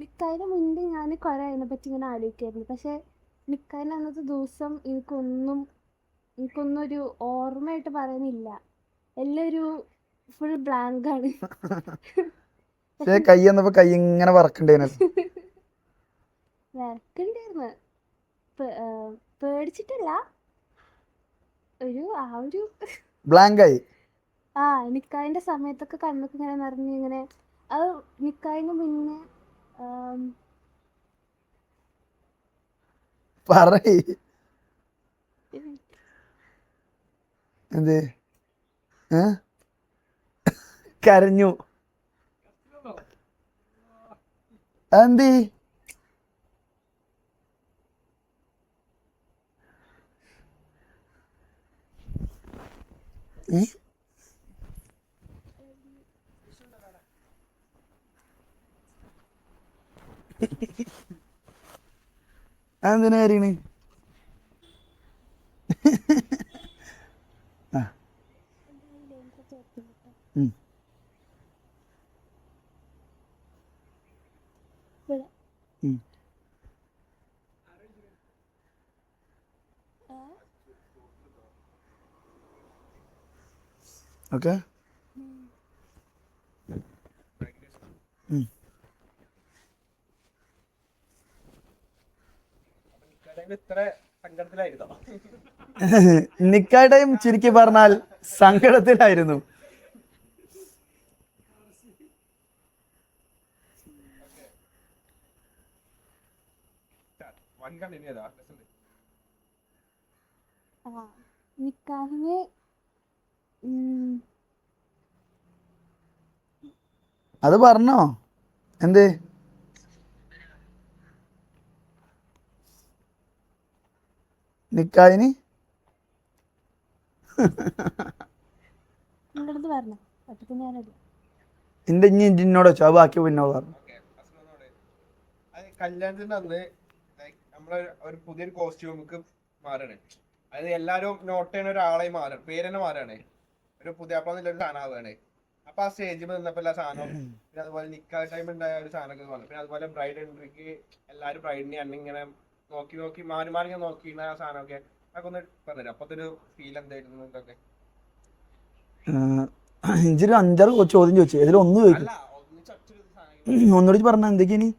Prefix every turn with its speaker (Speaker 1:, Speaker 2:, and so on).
Speaker 1: നിക്കായിന് മുന്നേ ഞാൻ കുറെ അതിനെ പറ്റി ഇങ്ങനെ ആലോചിക്കായിരുന്നു. പക്ഷെ നിക്കായിന് അന്നത്തെ ദിവസം എനിക്കൊന്നും ഒരു ഓർമ്മയായിട്ട് പറയാനില്ല. എല്ലാം ഒരു ഫുൾ ബ്ലാങ്ക് ആണ്.
Speaker 2: പക്ഷേ കൈ എന്നപ്പോ കൈ ഇങ്ങനെ വറക്കണ്ടേനല്ലോ.
Speaker 1: വരക്കുണ്ടായിരുന്നു. പേടിച്ചിട്ടില്ല. ഒരു
Speaker 2: ബ്ലാങ്കായി.
Speaker 1: നിക്കായിന്റെ സമയത്തൊക്കെ കണ്ണൊക്കെ ഇങ്ങനെ നിറഞ്ഞ് ഇങ്ങനെ. അത് നിക്കായിന് മുന്നേ ആം,
Speaker 2: പറയ് എന്ത് കരഞ്ഞു എന്ത് അതെന്തിനാ കരയണ്? ഓക്കെ നിക്കാ ടൈം ചുരുക്കി പറഞ്ഞാൽ സങ്കടത്തിലായിരുന്നു.
Speaker 1: നിക്കാഹിന്
Speaker 2: അത് പറഞ്ഞോ എന്ത് നിക്കായിന്
Speaker 1: നിങ്ങളുടെ അടുത്ത് പറഞ്ഞു. അപ്പൊ ഞാനത്
Speaker 2: എന്റെ എന്നോട് വെച്ചോ ബാക്കി പിന്നോട് പറഞ്ഞു.
Speaker 3: കല്യാണത്തിന്റെ അന്ന് നമ്മളെ ഒരു പുതിയൊരു കോസ്റ്റ്യൂമുക്ക് മാറാണ്. അതായത് എല്ലാരും നോട്ട് ചെയ്യുന്ന ഒരാളെ മാറാണ്, പേര് തന്നെ മാറാണ്. ഒരു പുതിയ ഒരു സാധനമാവുകയാണ്. അപ്പൊ ആ സ്റ്റേജിൽ നിന്നപ്പോ എല്ലാ സാധനവും, പിന്നെ അതുപോലെ നിക്കാ ടൈം ഉണ്ടായ ഒരു സാധനമൊക്കെ വന്നു. പിന്നെ അതുപോലെ ബ്രൈഡ് എൻട്രിക്ക് എല്ലാരും ബ്രൈഡിനെ അന്നിങ്ങനെ നോക്കി നോക്കി മാറി മാറി ഇങ്ങനെ നോക്കിയിരുന്ന ആ സാധനമൊക്കെ അതൊക്കെ ഒന്ന് പറഞ്ഞുതരാം. അപ്പത്തെ ഒരു ഫീൽ എന്തായിരുന്നു ഇതൊക്കെ?
Speaker 2: ഇഞ്ചൊരു 5-6 ചോദ്യം ചോദിച്ചു, ഇതിൽ ഒന്ന് ചോദിക്കും.
Speaker 3: അല്ല ഒന്നിച്ചൊരു സാധനം
Speaker 2: ഒന്നുകൂടി പറഞ്ഞ എന്തൊക്കെയാണ്?